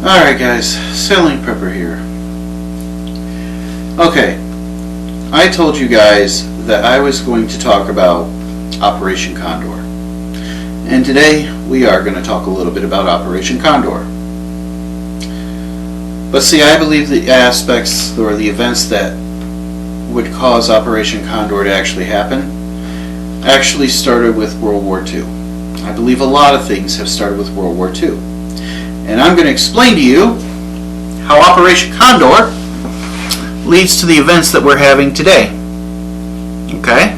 Alright guys, Sailing Prepper here. Okay, I told you guys that I was going to talk about Operation Condor. And today we are going to talk a little bit about Operation Condor. But see, I believe the aspects or the events that would cause Operation Condor to actually happen actually started with World War II. I believe a lot of things have started with World War II. And I'm going to explain to you how Operation Condor leads to the events that we're having today. Okay?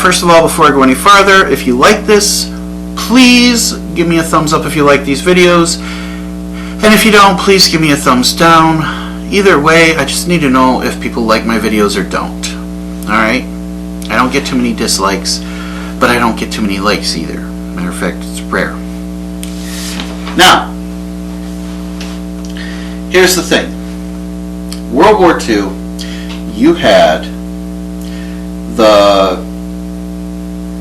First of all, before I go any farther, if you like this, please give me a thumbs up if you like these videos. And if you don't, please give me a thumbs down. Either way, I just need to know if people like my videos or don't. Alright? I don't get too many dislikes, but I don't get too many likes either. Matter of fact, it's rare. Now, here's the thing. World War II, you had the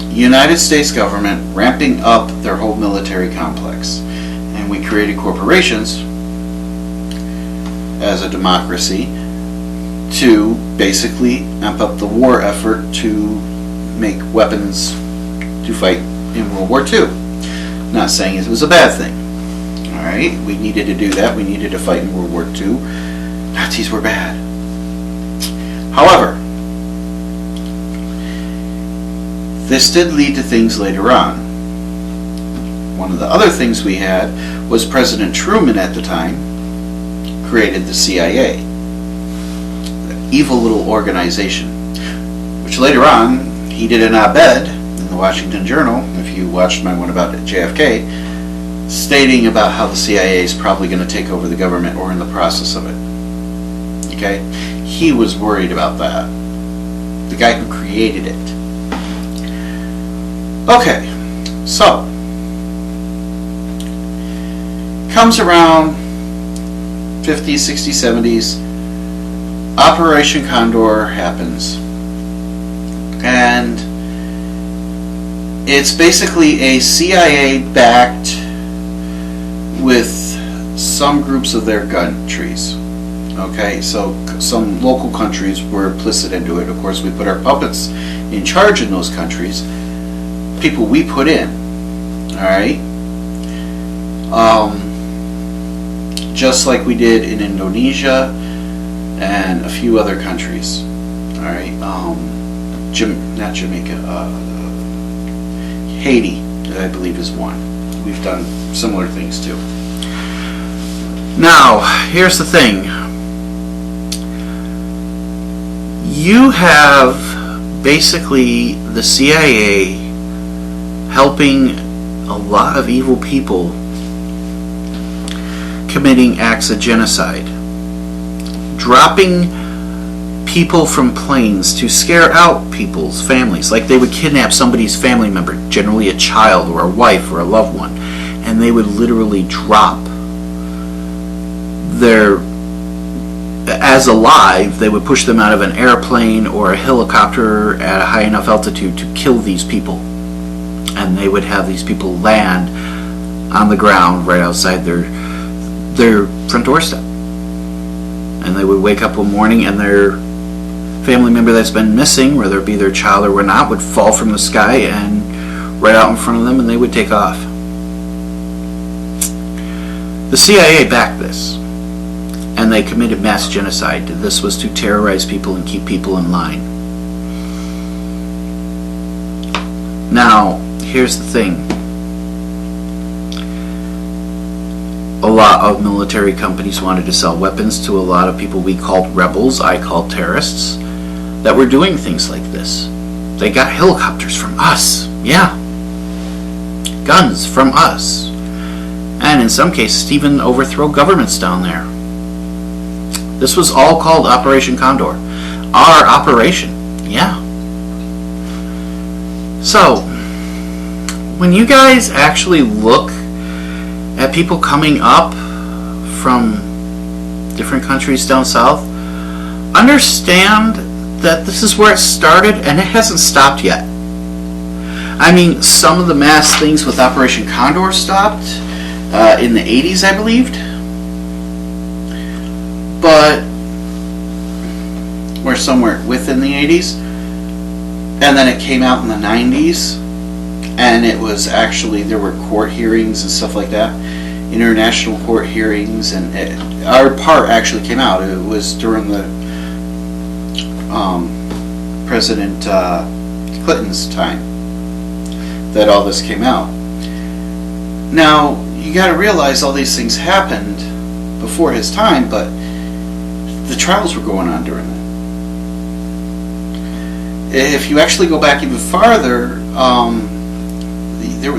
United States government ramping up their whole military complex. And we created corporations as a democracy to basically amp up the war effort to make weapons to fight in World War II. Not saying it was a bad thing. Alright, we needed to do that. We needed to fight in World War II. Nazis were bad. However, this did lead to things later on. One of the other things we had was President Truman at the time created the CIA. The evil little organization. Which later on, he did an op-ed in the Washington Journal, if you watched my one about JFK, stating about how the CIA is probably going to take over the government or in the process of it. Okay? He was worried about that. The guy who created it. Okay, so comes around 50s, 60s, 70s, Operation Condor happens. And it's basically a CIA backed with some groups of their countries. Okay, so some local countries were implicit into it. Of course, we put our puppets in charge in those countries. People we put in. Alright? Just like we did in Indonesia and a few other countries. Alright? Not Jamaica. Haiti, I believe, is one. We've done similar things too. Now, here's the thing. You have basically the CIA helping a lot of evil people committing acts of genocide. Dropping people from planes to scare out people's families. Like they would kidnap somebody's family member, generally a child or a wife or a loved one, and they would literally drop their, as alive, they would push them out of an airplane or a helicopter at a high enough altitude to kill these people. And they would have these people land on the ground right outside their front doorstep. And they would wake up one morning and their family member that's been missing, whether it be their child or not, would fall from the sky and right out in front of them, and they would take off. The CIA backed this, and they committed mass genocide. This was to terrorize people and keep people in line. Now, here's the thing. A lot of military companies wanted to sell weapons to a lot of people we called rebels, I called terrorists, that were doing things like this. They got helicopters from us. Yeah. Guns from us. And in some cases even overthrow governments down there. This was all called Operation Condor. Our operation. Yeah. So, when you guys actually look at people coming up from different countries down south, understand that this is where it started and it hasn't stopped yet. I mean, some of the mass things with Operation Condor stopped, in the 80s, I believed. But we're somewhere within the 80s. And then it came out in the 90s. And it was actually, there were court hearings and stuff like that. International court hearings. And our part actually came out. It was during the President Clinton's time that all this came out. Now, you got to realize all these things happened before his time, but the trials were going on during that. If you actually go back even farther,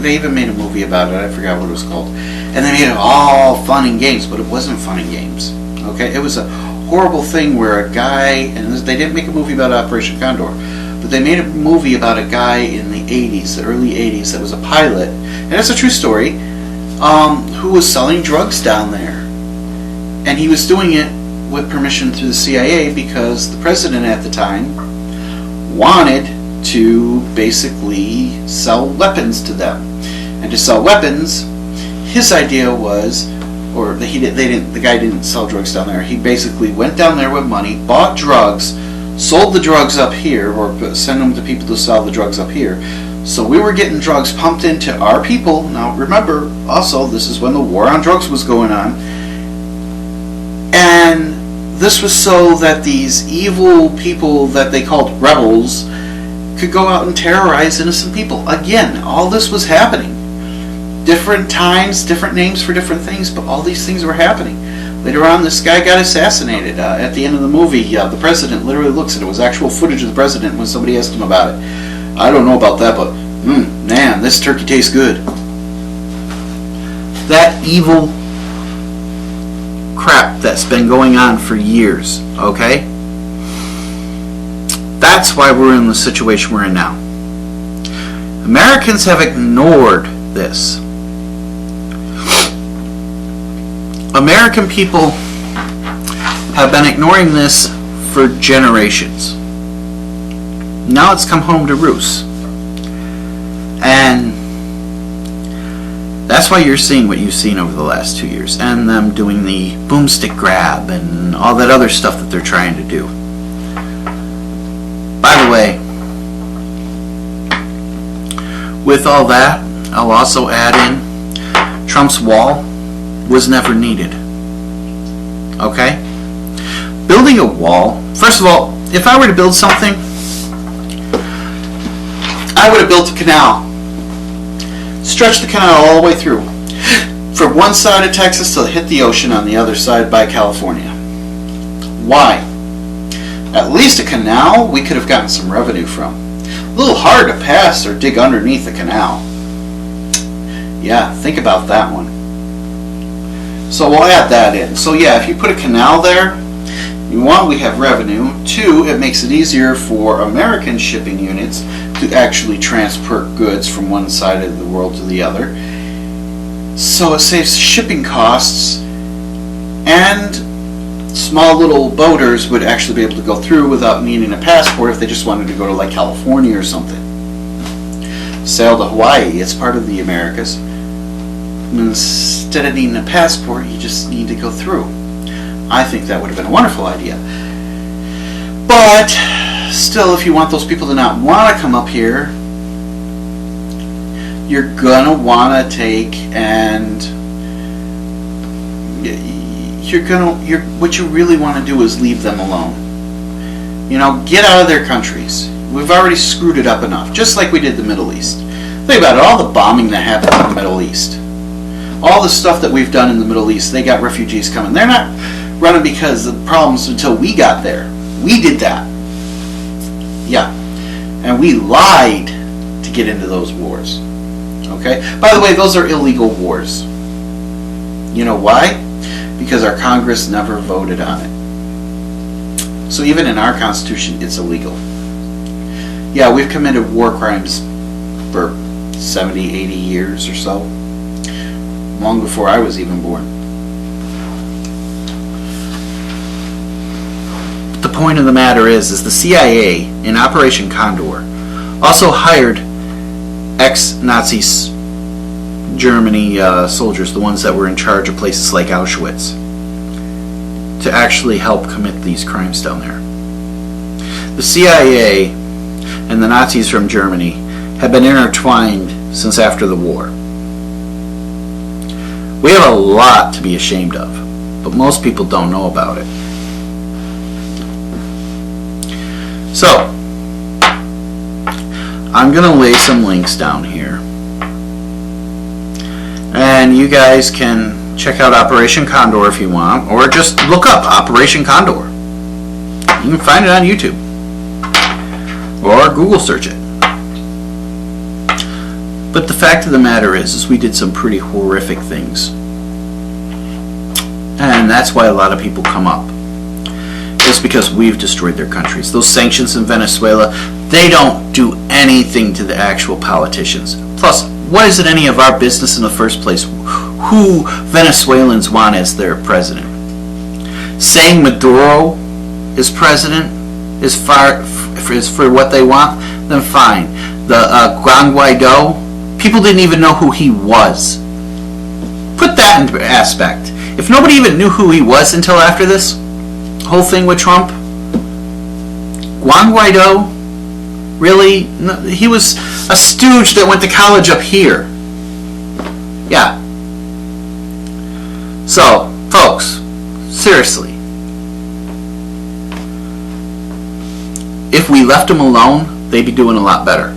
they even made a movie about it. I forgot what it was called. And they made it all fun and games, but it wasn't fun and games. Okay, it was a horrible thing where a guy, and they didn't make a movie about Operation Condor, but they made a movie about a guy in the 80s, the early 80s, that was a pilot, and it's a true story, who was selling drugs down there. And he was doing it with permission through the CIA because the president at the time wanted to basically sell weapons to them. And to sell weapons, his idea was, or the guy didn't sell drugs down there. He basically went down there with money, bought drugs, sold the drugs up here, or sent them to people to sell the drugs up here. So we were getting drugs pumped into our people. Now remember, also, this is when the war on drugs was going on. And this was so that these evil people that they called rebels could go out and terrorize innocent people. Again, all this was happening. Different times, different names for different things, but all these things were happening. Later on, this guy got assassinated. At the end of the movie, the president literally looks at it. It was actual footage of the president when somebody asked him about it. I don't know about that, but man, this turkey tastes good. That evil crap that's been going on for years, okay? That's why we're in the situation we're in now. Americans have ignored this. American people have been ignoring this for generations. Now it's come home to roost. And that's why you're seeing what you've seen over the last 2 years, and them doing the boomstick grab and all that other stuff that they're trying to do. By the way, with all that, I'll also add in Trump's wall was never needed. Okay? Building a wall, first of all, if I were to build something, I would have built a canal. Stretch the canal all the way through. From one side of Texas to hit the ocean on the other side by California. Why? At least a canal we could have gotten some revenue from. A little hard to pass or dig underneath the canal. Yeah, think about that one. So we'll add that in. So yeah, if you put a canal there, one, we have revenue. Two, it makes it easier for American shipping units to actually transport goods from one side of the world to the other. So it saves shipping costs, and small little boaters would actually be able to go through without needing a passport if they just wanted to go to like California or something. Sail to Hawaii, it's part of the Americas. Instead of needing a passport, you just need to go through. I think that would have been a wonderful idea. But still, if you want those people to not want to come up here, you're gonna want to take and what you really want to do is leave them alone. You know, get out of their countries. We've already screwed it up enough, just like we did the Middle East. Think about it, all the bombing that happened in the Middle East. All the stuff that we've done in the Middle East, they got refugees coming. They're not running because of the problems until we got there. We did that. Yeah. And we lied to get into those wars. Okay? By the way, those are illegal wars. You know why? Because our Congress never voted on it. So even in our Constitution, it's illegal. Yeah, we've committed war crimes for 70, 80 years or so. Long before I was even born. The point of the matter is the CIA in Operation Condor also hired ex-Nazi Germany soldiers, the ones that were in charge of places like Auschwitz, to actually help commit these crimes down there. The CIA and the Nazis from Germany have been intertwined since after the war. We have a lot to be ashamed of, but most people don't know about it. So, I'm going to lay some links down here. And you guys can check out Operation Condor if you want, or just look up Operation Condor. You can find it on YouTube. Or Google search it. But the fact of the matter is we did some pretty horrific things. And that's why a lot of people come up. It's because we've destroyed their countries. Those sanctions in Venezuela, they don't do anything to the actual politicians. Plus, what is it any of our business in the first place who Venezuelans want as their president? Saying Maduro is president is for what they want, then fine. The Juan Guaido, people didn't even know who he was. Put that in aspect. If nobody even knew who he was until after this whole thing with Trump, Juan Guaido, really? No, he was a stooge that went to college up here. Yeah. So, folks, seriously, if we left them alone, they'd be doing a lot better.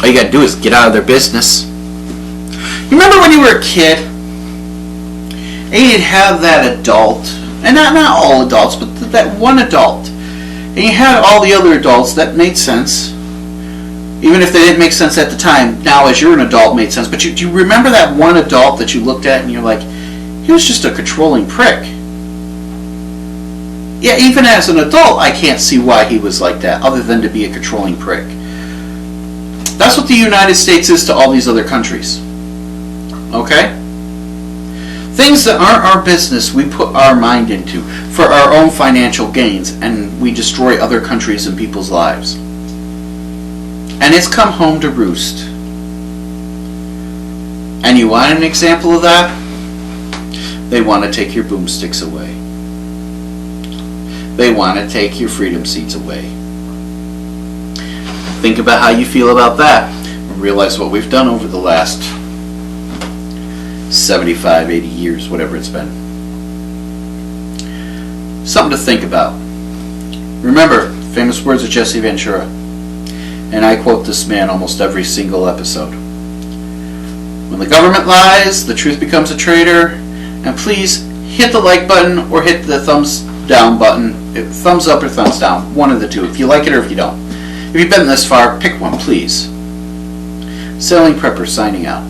All you gotta do is get out of their business. You remember when you were a kid and you'd have that adult, and not all adults, but that one adult, and you had all the other adults that made sense, even if they didn't make sense at the time. Now as you're an adult made sense, but do you remember that one adult that you looked at and you're like, he was just a controlling prick? Yeah, even as an adult, I can't see why he was like that, other than to be a controlling prick. That's what the United States is to all these other countries. Okay? Things that aren't our business, we put our mind into for our own financial gains, and we destroy other countries and people's lives. And it's come home to roost. And you want an example of that? They want to take your boomsticks away. They want to take your freedom seats away. Think about how you feel about that. Realize what we've done over the last 75, 80 years, whatever it's been. Something to think about. Remember, famous words of Jesse Ventura. And I quote this man almost every single episode. When the government lies, the truth becomes a traitor. And please hit the like button or hit the thumbs down button. Thumbs up or thumbs down. One of the two. If you like it or if you don't. If you've been this far, pick one, please. Sailing Prepper signing out.